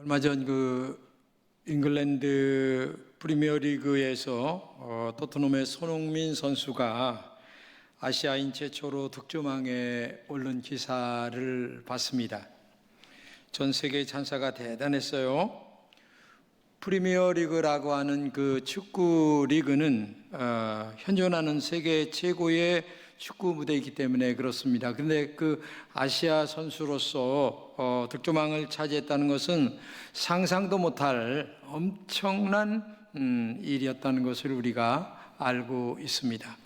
얼마 전 잉글랜드 프리미어리그에서 토트넘의 손흥민 선수가 아시아인 최초로 득점왕에 오른 기사를 봤습니다. 전 세계의 찬사가 대단했어요. 프리미어리그라고 하는 그 축구 리그는 현존하는 세계 최고의 축구 무대이기 때문에 그렇습니다. 그런데 그 아시아 선수로서 득점왕을 차지했다는 것은 상상도 못할 엄청난 일이었다는 것을 우리가 알고 있습니다.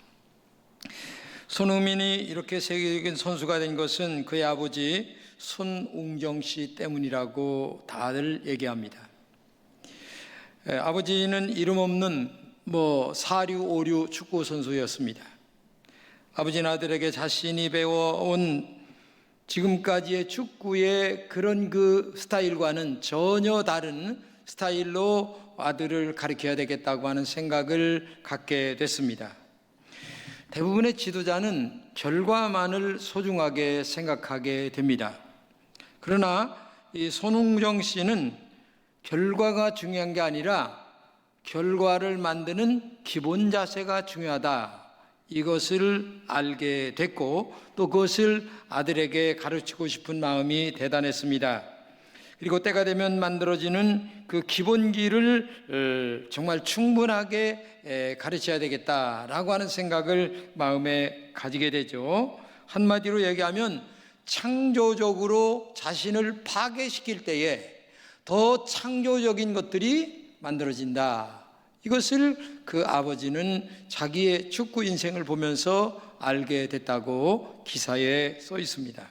손흥민이 이렇게 세계적인 선수가 된 것은 그의 아버지 손웅정 씨 때문이라고 다들 얘기합니다. 아버지는 이름 없는 사류 오류 축구 선수였습니다. 아버지는 아들에게 자신이 배워온 지금까지의 축구의 그런 그 스타일과는 전혀 다른 스타일로 아들을 가르쳐야 되겠다고 하는 생각을 갖게 됐습니다. 대부분의 지도자는 결과만을 소중하게 생각하게 됩니다. 그러나 이 손웅정 씨는 결과가 중요한 게 아니라 결과를 만드는 기본 자세가 중요하다, 이것을 알게 됐고 또 그것을 아들에게 가르치고 싶은 마음이 대단했습니다. 그리고 때가 되면 만들어지는 그 기본기를 정말 충분하게 가르쳐야 되겠다라고 하는 생각을 마음에 가지게 되죠. 한마디로 얘기하면 창조적으로 자신을 파괴시킬 때에 더 창조적인 것들이 만들어진다, 이것을 그 아버지는 자기의 축구 인생을 보면서 알게 됐다고 기사에 써 있습니다.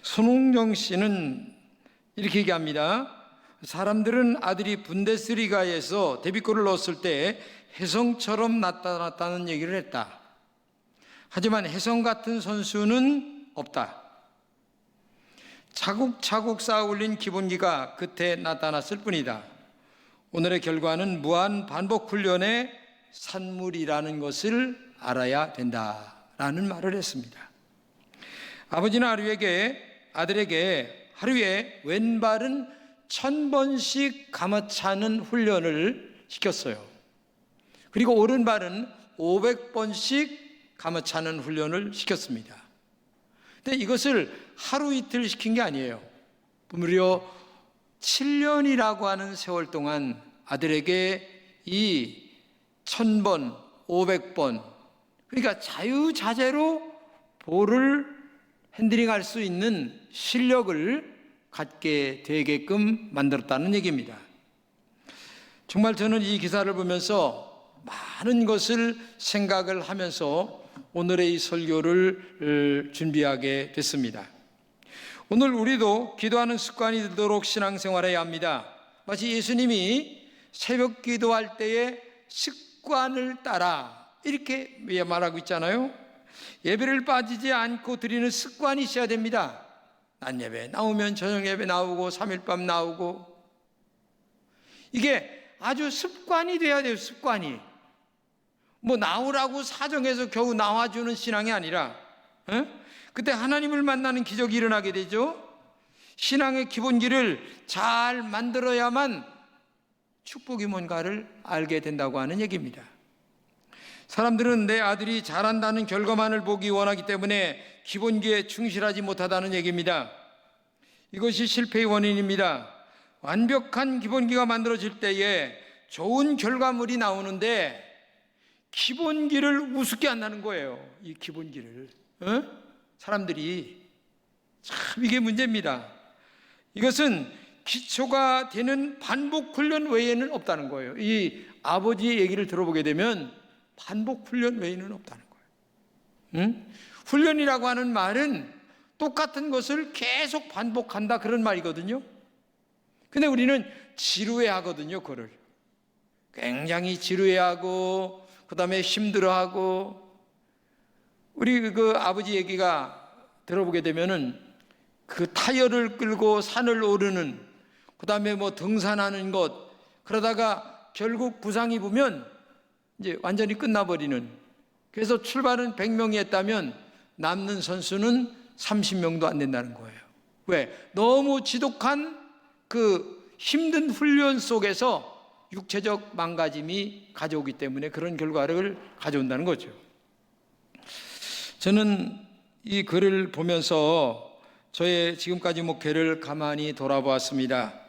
손흥정 씨는 이렇게 얘기합니다. 사람들은 아들이 분데스리가에서 데뷔골을 넣었을 때 혜성처럼 나타났다는 얘기를 했다. 하지만 혜성 같은 선수는 없다. 차곡차곡 쌓아 올린 기본기가 끝에 나타났을 뿐이다. 오늘의 결과는 무한 반복 훈련의 산물이라는 것을 알아야 된다라는 말을 했습니다. 아버지는 아들에게 하루에 왼발은 1000번씩 감아차는 훈련을 시켰어요. 그리고 오른발은 500번씩 감아차는 훈련을 시켰습니다. 근데 이것을 하루 이틀 시킨 게 아니에요. 무려 7년이라고 하는 세월 동안 아들에게 이 1000번, 500번, 그러니까 자유자재로 볼을 핸들링할 수 있는 실력을 갖게 되게끔 만들었다는 얘기입니다. 정말 저는 이 기사를 보면서 많은 것을 생각을 하면서 오늘의 이 설교를 준비하게 됐습니다. 오늘 우리도 기도하는 습관이 들도록 신앙생활해야 합니다. 마치 예수님이 새벽 기도할 때의 습관을 따라 이렇게 말하고 있잖아요. 예배를 빠지지 않고 드리는 습관이 있어야 됩니다. 낮 예배 나오면 저녁 예배 나오고 3일 밤 나오고, 이게 아주 습관이 돼야 돼요. 습관이 나오라고 사정해서 겨우 나와주는 신앙이 아니라 그때 하나님을 만나는 기적이 일어나게 되죠. 신앙의 기본기를 잘 만들어야만 축복이 뭔가를 알게 된다고 하는 얘기입니다. 사람들은 내 아들이 잘한다는 결과만을 보기 원하기 때문에 기본기에 충실하지 못하다는 얘기입니다. 이것이 실패의 원인입니다. 완벽한 기본기가 만들어질 때에 좋은 결과물이 나오는데 기본기를 우습게 한다는 거예요. 이 기본기를 사람들이 참 이게 문제입니다. 이것은 기초가 되는 반복 훈련 외에는 없다는 거예요. 이 아버지의 얘기를 들어보게 되면 반복 훈련 외에는 없다는 거예요. 훈련이라고 하는 말은 똑같은 것을 계속 반복한다, 그런 말이거든요. 근데 우리는 지루해하거든요. 그거를 굉장히 지루해하고 그 다음에 힘들어하고. 우리 그 아버지 얘기가 들어보게 되면은 그 타이어를 끌고 산을 오르는, 그 다음에 등산하는 것, 그러다가 결국 부상 입으면 이제 완전히 끝나버리는. 그래서 출발은 100명이 했다면 남는 선수는 30명도 안 된다는 거예요. 왜? 너무 지독한 그 힘든 훈련 속에서 육체적 망가짐이 가져오기 때문에 그런 결과를 가져온다는 거죠. 저는 이 글을 보면서 저의 지금까지 목회를 가만히 돌아보았습니다.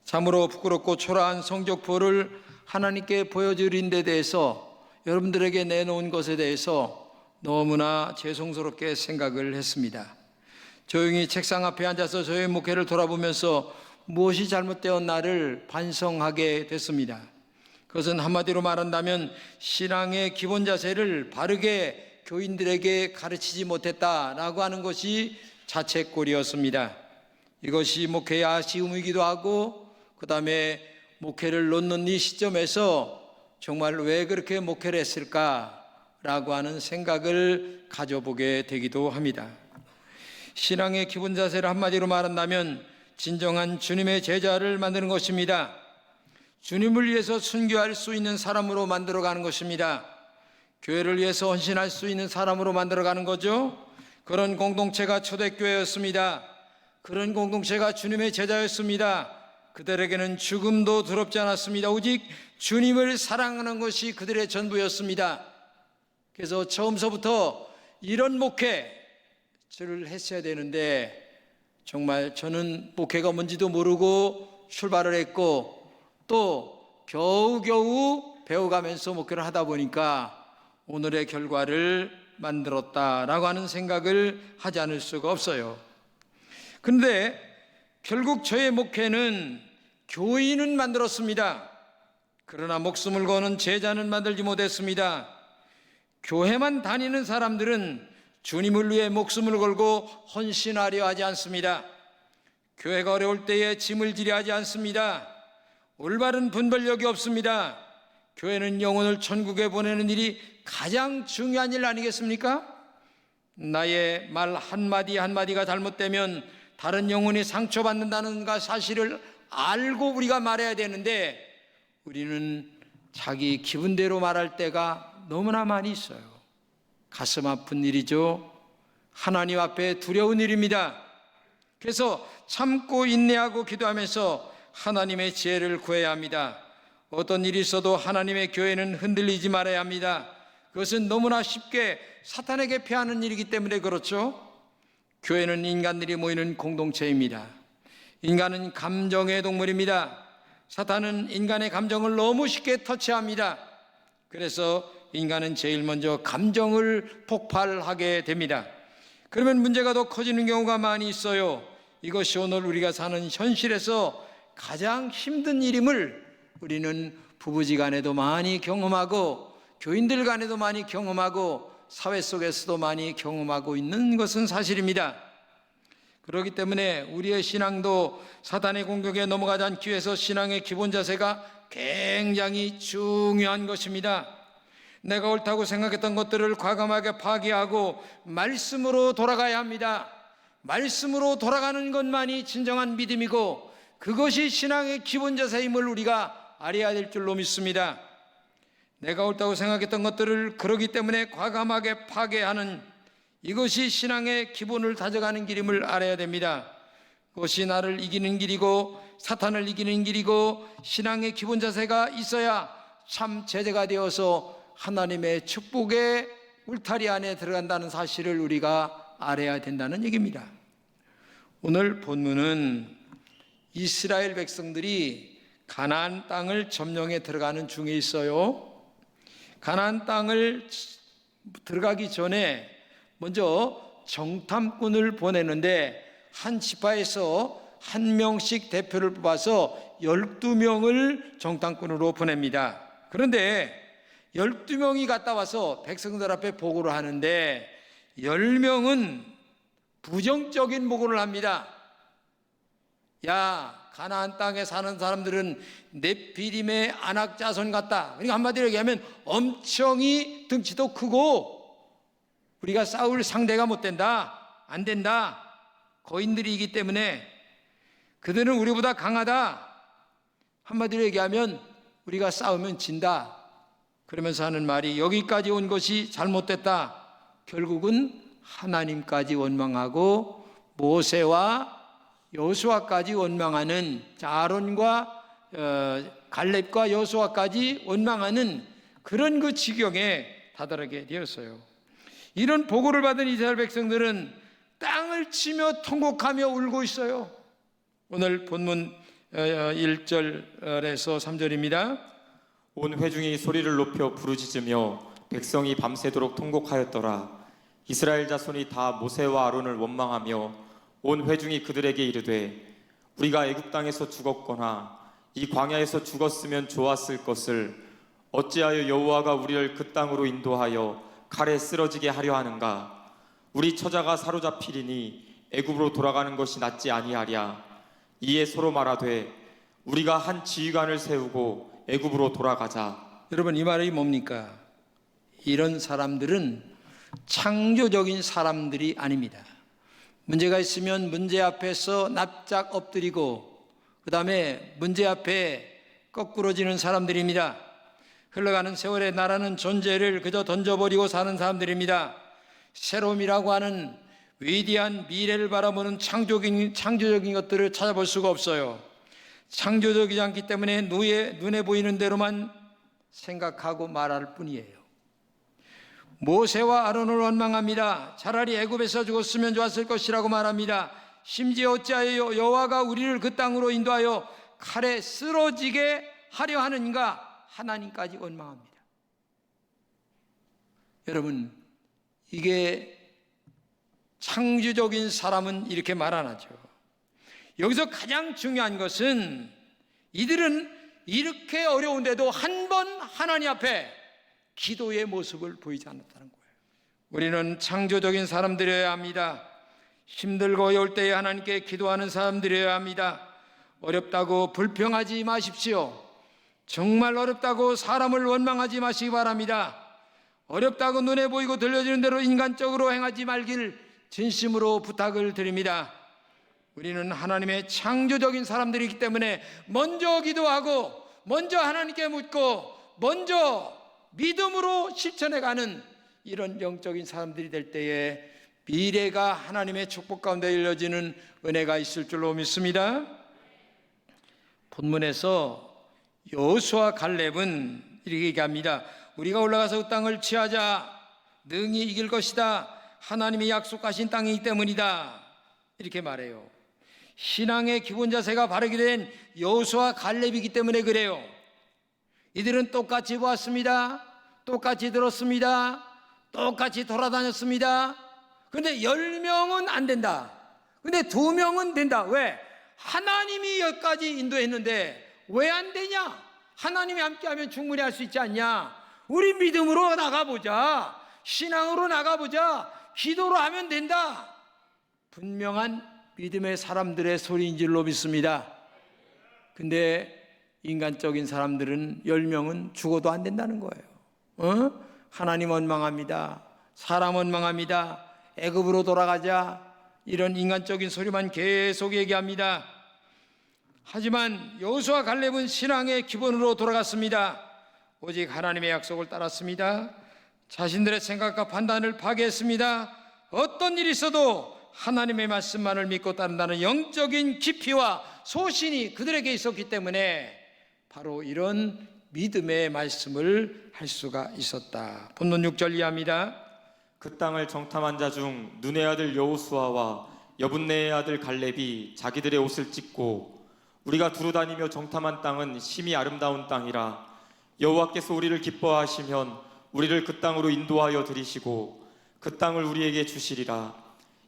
참으로 부끄럽고 초라한 성적표를 하나님께 보여드린 데 대해서, 여러분들에게 내놓은 것에 대해서 너무나 죄송스럽게 생각을 했습니다. 조용히 책상 앞에 앉아서 저의 목회를 돌아보면서 무엇이 잘못되었나를 반성하게 됐습니다. 그것은 한마디로 말한다면 신앙의 기본 자세를 바르게 교인들에게 가르치지 못했다라고 하는 것이 자책골이었습니다. 이것이 목회의 아쉬움이기도 하고, 그 다음에 목회를 놓는 이 시점에서 정말 왜 그렇게 목회를 했을까라고 하는 생각을 가져보게 되기도 합니다. 신앙의 기본 자세를 한마디로 말한다면 진정한 주님의 제자를 만드는 것입니다. 주님을 위해서 순교할 수 있는 사람으로 만들어가는 것입니다. 교회를 위해서 헌신할 수 있는 사람으로 만들어가는 거죠. 그런 공동체가 초대교회였습니다. 그런 공동체가 주님의 제자였습니다. 그들에게는 죽음도 두렵지 않았습니다. 오직 주님을 사랑하는 것이 그들의 전부였습니다. 그래서 처음서부터 이런 목회를 했어야 되는데, 정말 저는 목회가 뭔지도 모르고 출발을 했고, 또 겨우겨우 배워가면서 목회를 하다 보니까 오늘의 결과를 만들었다라고 하는 생각을 하지 않을 수가 없어요. 그런데 결국 저의 목회는 교인은 만들었습니다. 그러나 목숨을 거는 제자는 만들지 못했습니다. 교회만 다니는 사람들은 주님을 위해 목숨을 걸고 헌신하려 하지 않습니다. 교회가 어려울 때에 짐을 지려 하지 않습니다. 올바른 분별력이 없습니다. 교회는 영혼을 천국에 보내는 일이 가장 중요한 일 아니겠습니까? 나의 말 한마디 한마디가 잘못되면 다른 영혼이 상처받는다는 사실을 알고 우리가 말해야 되는데, 우리는 자기 기분대로 말할 때가 너무나 많이 있어요. 가슴 아픈 일이죠. 하나님 앞에 두려운 일입니다. 그래서 참고 인내하고 기도하면서 하나님의 지혜를 구해야 합니다. 어떤 일이 있어도 하나님의 교회는 흔들리지 말아야 합니다. 그것은 너무나 쉽게 사탄에게 패하는 일이기 때문에 그렇죠. 교회는 인간들이 모이는 공동체입니다. 인간은 감정의 동물입니다. 사탄은 인간의 감정을 너무 쉽게 터치합니다. 그래서 인간은 제일 먼저 감정을 폭발하게 됩니다. 그러면 문제가 더 커지는 경우가 많이 있어요. 이것이 오늘 우리가 사는 현실에서 가장 힘든 일임을 우리는 부부지간에도 많이 경험하고, 교인들 간에도 많이 경험하고, 사회 속에서도 많이 경험하고 있는 것은 사실입니다. 그렇기 때문에 우리의 신앙도 사탄의 공격에 넘어가지 않기 위해서 신앙의 기본 자세가 굉장히 중요한 것입니다. 내가 옳다고 생각했던 것들을 과감하게 파기하고 말씀으로 돌아가야 합니다. 말씀으로 돌아가는 것만이 진정한 믿음이고, 그것이 신앙의 기본 자세임을 우리가 알아야 될 줄로 믿습니다. 내가 옳다고 생각했던 것들을 그러기 때문에 과감하게 파괴하는, 이것이 신앙의 기본을 다져가는 길임을 알아야 됩니다. 그것이 나를 이기는 길이고 사탄을 이기는 길이고, 신앙의 기본 자세가 있어야 참 제자가 되어서 하나님의 축복의 울타리 안에 들어간다는 사실을 우리가 알아야 된다는 얘기입니다. 오늘 본문은 이스라엘 백성들이 가나안 땅을 점령해 들어가는 중에 있어요. 가나안 땅을 들어가기 전에 먼저 정탐꾼을 보내는데, 한 지파에서 한 명씩 대표를 뽑아서 12명을 정탐꾼으로 보냅니다. 그런데 12명이 갔다 와서 백성들 앞에 보고를 하는데 10명은 부정적인 보고를 합니다. 야, 가나안 땅에 사는 사람들은 네피림의 안악자손 같다. 그러니까 한마디로 얘기하면 엄청이 덩치도 크고 우리가 싸울 상대가 못 된다, 안 된다. 거인들이기 때문에 그들은 우리보다 강하다. 한마디로 얘기하면 우리가 싸우면 진다. 그러면서 하는 말이, 여기까지 온 것이 잘못됐다. 결국은 하나님까지 원망하고 모세와 여호수아까지 원망하는, 아론과 갈렙과 여호수아까지 원망하는 그런 그 지경에 다다르게 되었어요. 이런 보고를 받은 이스라엘 백성들은 땅을 치며 통곡하며 울고 있어요. 오늘 본문 1절에서 3절입니다. 온 회중이 소리를 높여 부르짖으며 백성이 밤새도록 통곡하였더라. 이스라엘 자손이 다 모세와 아론을 원망하며 온 회중이 그들에게 이르되 우리가 애굽 땅에서 죽었거나 이 광야에서 죽었으면 좋았을 것을 어찌하여 여호와가 우리를 그 땅으로 인도하여 칼에 쓰러지게 하려 하는가? 우리 처자가 사로잡히리니 애굽으로 돌아가는 것이 낫지 아니하랴. 이에 서로 말하되 우리가 한 지휘관을 세우고 애굽으로 돌아가자. 여러분, 이 말이 뭡니까? 이런 사람들은 창조적인 사람들이 아닙니다. 문제가 있으면 문제 앞에서 납작 엎드리고 그 다음에 문제 앞에 거꾸러지는 사람들입니다. 흘러가는 세월에 나라는 존재를 그저 던져버리고 사는 사람들입니다. 새로움이라고 하는 위대한 미래를 바라보는 창조적인 것들을 찾아볼 수가 없어요. 창조적이지 않기 때문에 눈에 보이는 대로만 생각하고 말할 뿐이에요. 모세와 아론을 원망합니다. 차라리 애굽에서 죽었으면 좋았을 것이라고 말합니다. 심지어 어찌하여 여호와가 우리를 그 땅으로 인도하여 칼에 쓰러지게 하려 하는가? 하나님까지 원망합니다. 여러분, 이게 창조적인 사람은 이렇게 말 안 하죠. 여기서 가장 중요한 것은 이들은 이렇게 어려운데도 한 번 하나님 앞에 기도의 모습을 보이지 않았다는 거예요. 우리는 창조적인 사람들이어야 합니다. 힘들고 어려울 때에 하나님께 기도하는 사람들이어야 합니다. 어렵다고 불평하지 마십시오. 정말 어렵다고 사람을 원망하지 마시기 바랍니다. 어렵다고 눈에 보이고 들려지는 대로 인간적으로 행하지 말길 진심으로 부탁을 드립니다. 우리는 하나님의 창조적인 사람들이기 때문에 먼저 기도하고 먼저 하나님께 묻고 먼저 믿음으로 실천해가는 이런 영적인 사람들이 될 때에 미래가 하나님의 축복 가운데 열려지는 은혜가 있을 줄로 믿습니다. 본문에서 여호수아 갈렙은 이렇게 얘기합니다. 우리가 올라가서 그 땅을 취하자. 능히 이길 것이다. 하나님이 약속하신 땅이기 때문이다. 이렇게 말해요. 신앙의 기본 자세가 바르게 된 여호수아 갈렙이기 때문에 그래요. 이들은 똑같이 보았습니다. 똑같이 들었습니다. 똑같이 돌아다녔습니다. 그런데 10명은 안 된다. 근데 2명은 된다. 왜? 하나님이 여기까지 인도했는데 왜 안 되냐? 하나님이 함께하면 충분히 할 수 있지 않냐? 우리 믿음으로 나가보자. 신앙으로 나가보자. 기도로 하면 된다. 분명한 믿음의 사람들의 소리인 줄로 믿습니다. 근데 인간적인 사람들은 10명은 죽어도 안 된다는 거예요. 하나님 원망합니다. 사람 원망합니다. 애굽으로 돌아가자. 이런 인간적인 소리만 계속 얘기합니다. 하지만 여호수아 갈렙은 신앙의 기본으로 돌아갔습니다. 오직 하나님의 약속을 따랐습니다. 자신들의 생각과 판단을 파괴했습니다. 어떤 일이 있어도 하나님의 말씀만을 믿고 따른다는 영적인 깊이와 소신이 그들에게 있었기 때문에 바로 이런 믿음의 말씀을 할 수가 있었다. 본문 6절 이하입니다. 그 땅을 정탐한 자 중 눈의 아들 여호수아와 여분네의 아들 갈렙이 자기들의 옷을 찢고 우리가 두루다니며 정탐한 땅은 심히 아름다운 땅이라 여호와께서 우리를 기뻐하시면 우리를 그 땅으로 인도하여 들이시고 그 땅을 우리에게 주시리라.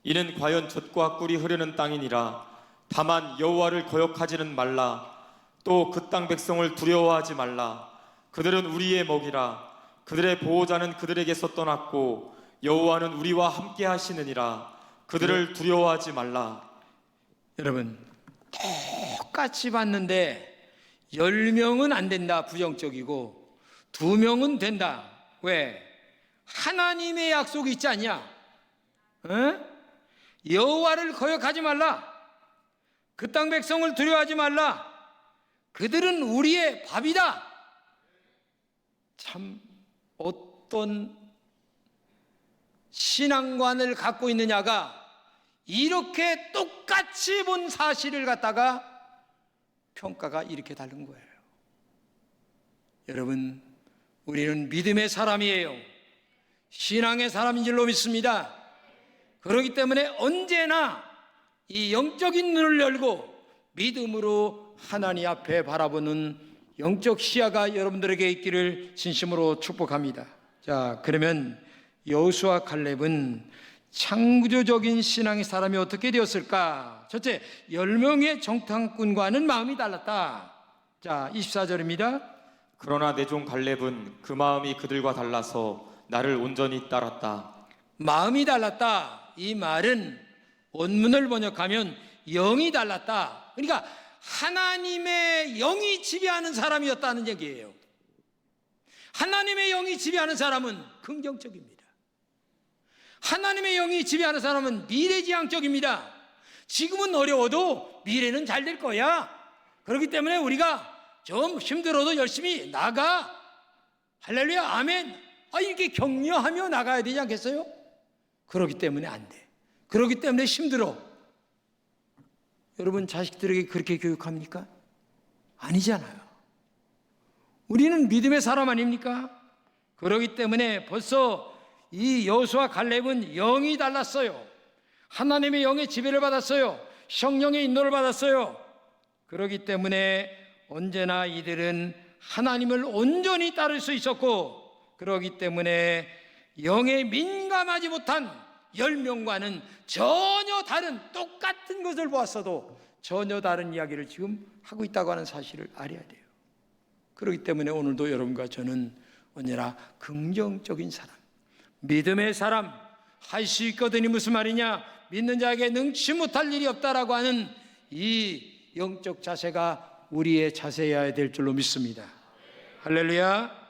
이는 과연 젖과 꿀이 흐르는 땅이니라. 다만 여호와를 거역하지는 말라. 또 그 땅 백성을 두려워하지 말라. 그들은 우리의 먹이라. 그들의 보호자는 그들에게서 떠났고 여호와는 우리와 함께 하시느니라. 그들을 두려워하지 말라. 여러분, 똑같이 봤는데 10명은 안 된다. 부정적이고 2명은 된다. 왜? 하나님의 약속이 있지 않냐? 여호와를 거역하지 말라. 그 땅 백성을 두려워하지 말라. 그들은 우리의 밥이다. 참 어떤 신앙관을 갖고 있느냐가 이렇게 똑같이 본 사실을 갖다가 평가가 이렇게 다른 거예요. 여러분, 우리는 믿음의 사람이에요. 신앙의 사람인 줄로 믿습니다. 그렇기 때문에 언제나 이 영적인 눈을 열고 믿음으로 하나님 앞에 바라보는 영적 시야가 여러분들에게 있기를 진심으로 축복합니다. 자, 그러면 여호수아 칼렙은 창조적인 신앙의 사람이 어떻게 되었을까? 첫째, 10명의 정탐꾼과는 마음이 달랐다. 자, 24절입니다. 그러나 내 종 갈렙은 그 마음이 그들과 달라서 나를 온전히 따랐다. 마음이 달랐다. 이 말은 원문을 번역하면 영이 달랐다. 그러니까 하나님의 영이 지배하는 사람이었다는 얘기예요. 하나님의 영이 지배하는 사람은 긍정적입니다. 하나님의 영이 지배하는 사람은 미래지향적입니다. 지금은 어려워도 미래는 잘 될 거야. 그렇기 때문에 우리가 좀 힘들어도 열심히 나가. 할렐루야, 아멘. 이렇게 격려하며 나가야 되지 않겠어요? 그렇기 때문에 안 돼. 그렇기 때문에 힘들어. 여러분, 자식들에게 그렇게 교육합니까? 아니잖아요. 우리는 믿음의 사람 아닙니까? 그렇기 때문에 벌써 이 여호수아 갈렙은 영이 달랐어요. 하나님의 영의 지배를 받았어요. 성령의 인도를 받았어요. 그렇기 때문에 언제나 이들은 하나님을 온전히 따를 수 있었고, 그렇기 때문에 영에 민감하지 못한 10명과는 전혀 다른, 똑같은 것을 보았어도 전혀 다른 이야기를 지금 하고 있다고 하는 사실을 알아야 돼요. 그렇기 때문에 오늘도 여러분과 저는 언제나 긍정적인 사람, 믿음의 사람, 할 수 있거든이 무슨 말이냐? 믿는 자에게 능치 못할 일이 없다라고 하는 이 영적 자세가 우리의 자세여야 될 줄로 믿습니다. 할렐루야.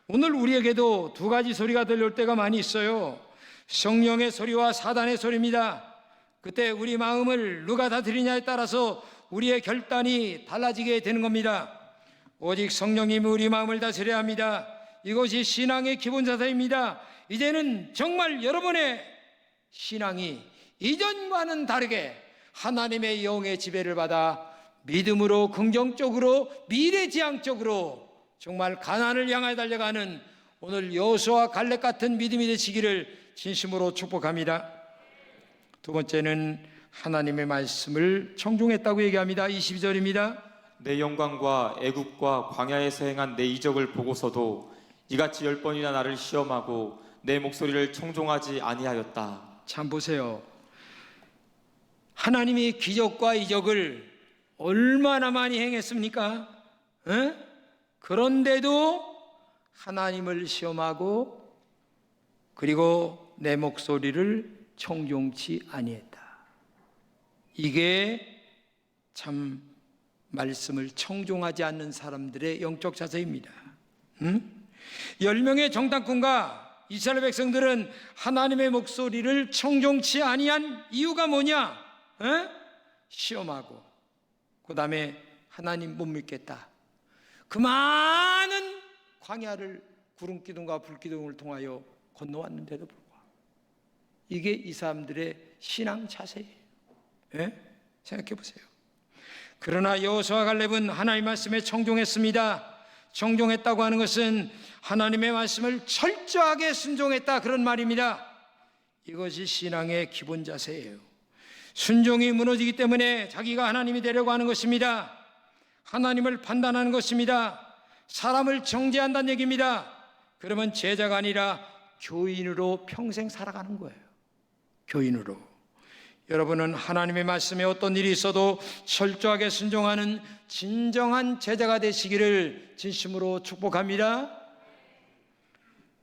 오늘 우리에게도 두 가지 소리가 들려올 때가 많이 있어요. 성령의 소리와 사단의 소리입니다. 그때 우리 마음을 누가 다스리냐에 따라서 우리의 결단이 달라지게 되는 겁니다. 오직 성령님이 우리 마음을 다스려야 합니다. 이것이 신앙의 기본 자세입니다. 이제는 정말 여러분의 신앙이 이전과는 다르게 하나님의 영의 지배를 받아 믿음으로, 긍정적으로, 미래지향적으로 정말 가나안을 향하여 달려가는 오늘 여호수아 갈렙 같은 믿음이 되시기를 진심으로 축복합니다. 두 번째는 하나님의 말씀을 청종했다고 얘기합니다. 22절입니다. 내 영광과 애국과 광야에서 행한 내 이적을 보고서도 이같이 10번이나 나를 시험하고 내 목소리를 청종하지 아니하였다. 참 보세요. 하나님이 기적과 이적을 얼마나 많이 행했습니까? 그런데도 하나님을 시험하고 그리고 내 목소리를 청종치 아니했다. 이게 참 말씀을 청종하지 않는 사람들의 영적 자세입니다. 10명의 정탐꾼과 이스라엘 백성들은 하나님의 목소리를 청종치 아니한 이유가 뭐냐? 시험하고 그 다음에 하나님 못 믿겠다. 그 많은 광야를 구름기둥과 불기둥을 통하여 건너왔는데도 불구하고 이게 이 사람들의 신앙 자세예요. 생각해 보세요. 그러나 여호수아 갈렙은 하나님의 말씀에 청종했습니다. 청종했다고 하는 것은 하나님의 말씀을 철저하게 순종했다, 그런 말입니다. 이것이 신앙의 기본 자세예요. 순종이 무너지기 때문에 자기가 하나님이 되려고 하는 것입니다. 하나님을 판단하는 것입니다. 사람을 정죄한다는 얘기입니다. 그러면 제자가 아니라 교인으로 평생 살아가는 거예요. 교인으로. 여러분은 하나님의 말씀에 어떤 일이 있어도 철저하게 순종하는 진정한 제자가 되시기를 진심으로 축복합니다.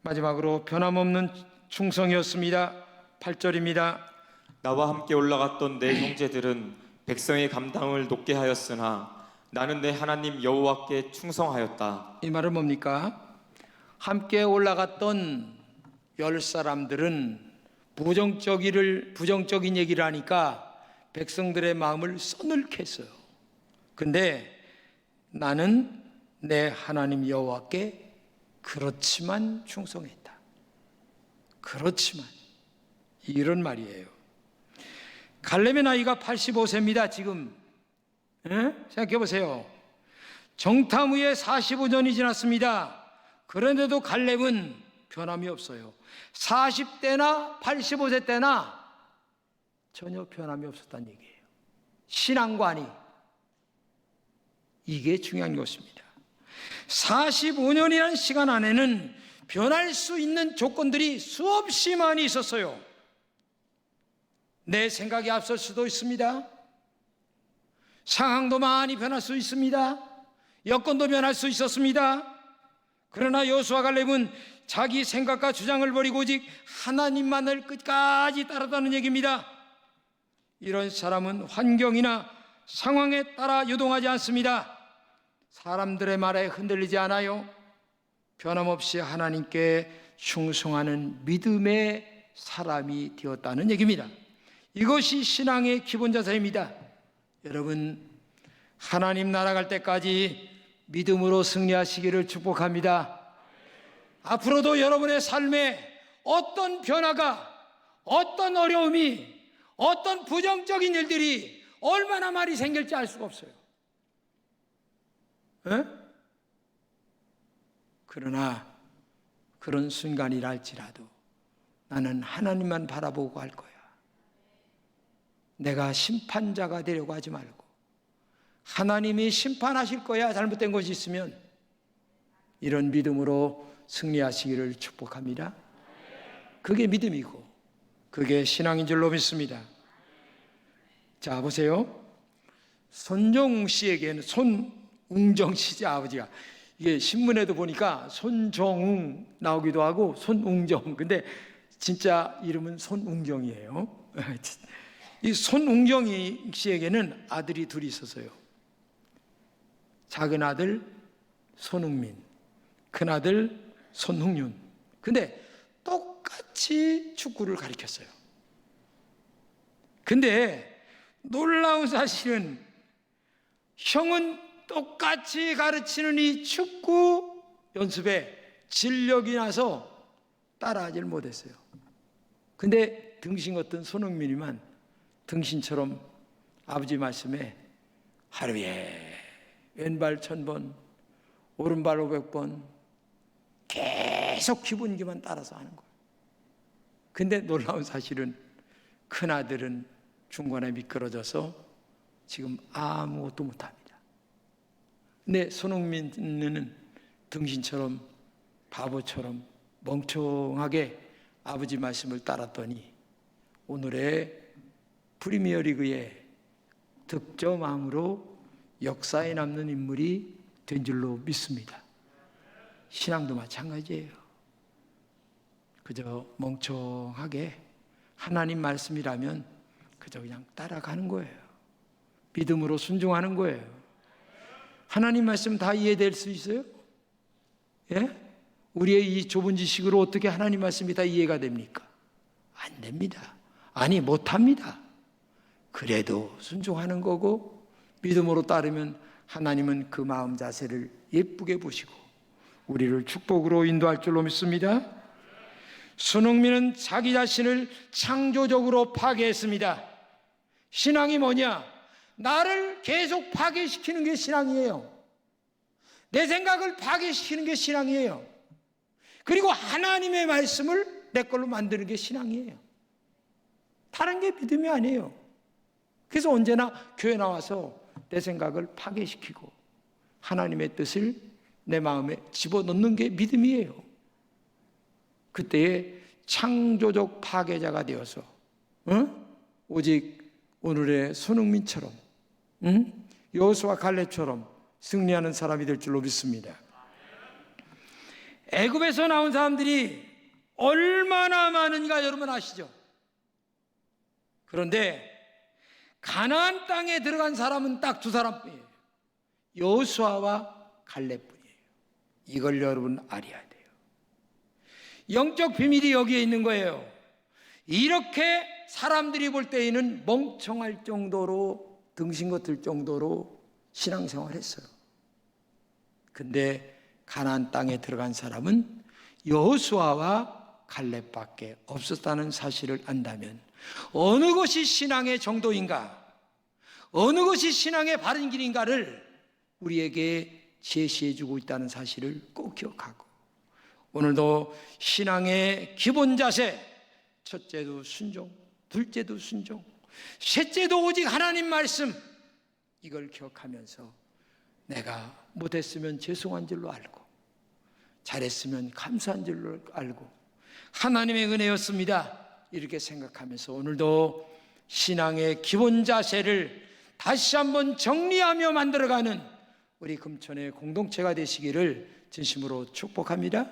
마지막으로 변함없는 충성이었습니다. 8절입니다. 나와 함께 올라갔던 내 형제들은 백성의 감당을 높게 하였으나 나는 내 하나님 여호와께 충성하였다. 이 말은 뭡니까? 함께 올라갔던 10사람들은 부정적인 얘기를 하니까 백성들의 마음을 써늘게 했어요. 근데 나는 내 하나님 여호와께 그렇지만 충성했다. 그렇지만, 이런 말이에요. 갈렙의 나이가 85세입니다. 지금 생각해 보세요. 정탐 후에 45년이 지났습니다. 그런데도 갈렙은 변함이 없어요. 40대나 85세 때나 전혀 변함이 없었다는 얘기예요. 신앙관이, 이게 중요한 것입니다. 45년이라는 시간 안에는 변할 수 있는 조건들이 수없이 많이 있었어요. 내 생각이 앞설 수도 있습니다. 상황도 많이 변할 수 있습니다. 여건도 변할 수 있었습니다. 그러나 여호수아 갈렙은 자기 생각과 주장을 버리고 오직 하나님만을 끝까지 따르다는 얘기입니다. 이런 사람은 환경이나 상황에 따라 요동하지 않습니다. 사람들의 말에 흔들리지 않아요. 변함없이 하나님께 충성하는 믿음의 사람이 되었다는 얘기입니다. 이것이 신앙의 기본 자세입니다. 여러분, 하나님 나라 갈 때까지 믿음으로 승리하시기를 축복합니다. 앞으로도 여러분의 삶에 어떤 변화가, 어떤 어려움이, 어떤 부정적인 일들이 얼마나 많이 생길지 알 수가 없어요. 그러나 그런 순간이라 할지라도 나는 하나님만 바라보고 할 거야. 내가 심판자가 되려고 하지 말고 하나님이 심판하실 거야. 잘못된 것이 있으면. 이런 믿음으로 승리하시기를 축복합니다. 그게 믿음이고 그게 신앙인 줄로 믿습니다. 자, 보세요. 손정웅 씨에게는, 손웅정 씨지, 아버지가. 이게 신문에도 보니까 손정웅 나오기도 하고 손웅정, 근데 진짜 이름은 손웅정이에요. 이 손웅정 씨에게는 아들이 둘이 있었어요. 작은 아들 손흥민, 큰 아들 손흥윤. 근데 똑같이 축구를 가르쳤어요. 근데 놀라운 사실은 형은 똑같이 가르치는 이 축구 연습에 진력이 나서 따라하지를 못했어요. 근데 등신 같은 손흥민이만 등신처럼 아버지 말씀에 하루에 왼발 1000번, 오른발 500번 계속 기본기만 따라서 하는 거예요. 근데 놀라운 사실은 큰아들은 중간에 미끄러져서 지금 아무것도 못합니다. 근데 손흥민은 등신처럼 바보처럼 멍청하게 아버지 말씀을 따랐더니 오늘의 프리미어리그의 득점왕으로 역사에 남는 인물이 된 줄로 믿습니다. 신앙도 마찬가지예요. 그저 멍청하게 하나님 말씀이라면 그저 그냥 따라가는 거예요. 믿음으로 순종하는 거예요. 하나님 말씀 다 이해될 수 있어요? 예? 우리의 이 좁은 지식으로 어떻게 하나님 말씀이 다 이해가 됩니까? 안 됩니다. 아니, 못합니다. 그래도 순종하는 거고 믿음으로 따르면 하나님은 그 마음 자세를 예쁘게 보시고 우리를 축복으로 인도할 줄로 믿습니다. 손흥민은 자기 자신을 창조적으로 파괴했습니다. 신앙이 뭐냐? 나를 계속 파괴시키는 게 신앙이에요. 내 생각을 파괴시키는 게 신앙이에요. 그리고 하나님의 말씀을 내 걸로 만드는 게 신앙이에요. 다른 게 믿음이 아니에요. 그래서 언제나 교회 나와서 내 생각을 파괴시키고 하나님의 뜻을 내 마음에 집어넣는 게 믿음이에요. 그때에 창조적 파괴자가 되어서 오직 오늘의 손흥민처럼 여호수아 갈렙처럼 승리하는 사람이 될 줄로 믿습니다. 애굽에서 나온 사람들이 얼마나 많은가 여러분 아시죠? 그런데 가나안 땅에 들어간 사람은 딱 두 사람뿐이에요. 여호수아와 갈렙뿐이에요. 이걸 여러분 알아야 돼요. 영적 비밀이 여기에 있는 거예요. 이렇게 사람들이 볼 때에는 멍청할 정도로 등신 같을 정도로 신앙생활을 했어요. 근데 가나안 땅에 들어간 사람은 여호수아와 갈렙밖에 없었다는 사실을 안다면 어느 것이 신앙의 정도인가, 어느 것이 신앙의 바른 길인가를 우리에게 제시해주고 있다는 사실을 꼭 기억하고, 오늘도 신앙의 기본 자세, 첫째도 순종, 둘째도 순종, 셋째도 오직 하나님 말씀, 이걸 기억하면서 내가 못했으면 죄송한 줄로 알고 잘했으면 감사한 줄로 알고 하나님의 은혜였습니다, 이렇게 생각하면서 오늘도 신앙의 기본 자세를 다시 한번 정리하며 만들어가는 우리 금천의 공동체가 되시기를 진심으로 축복합니다.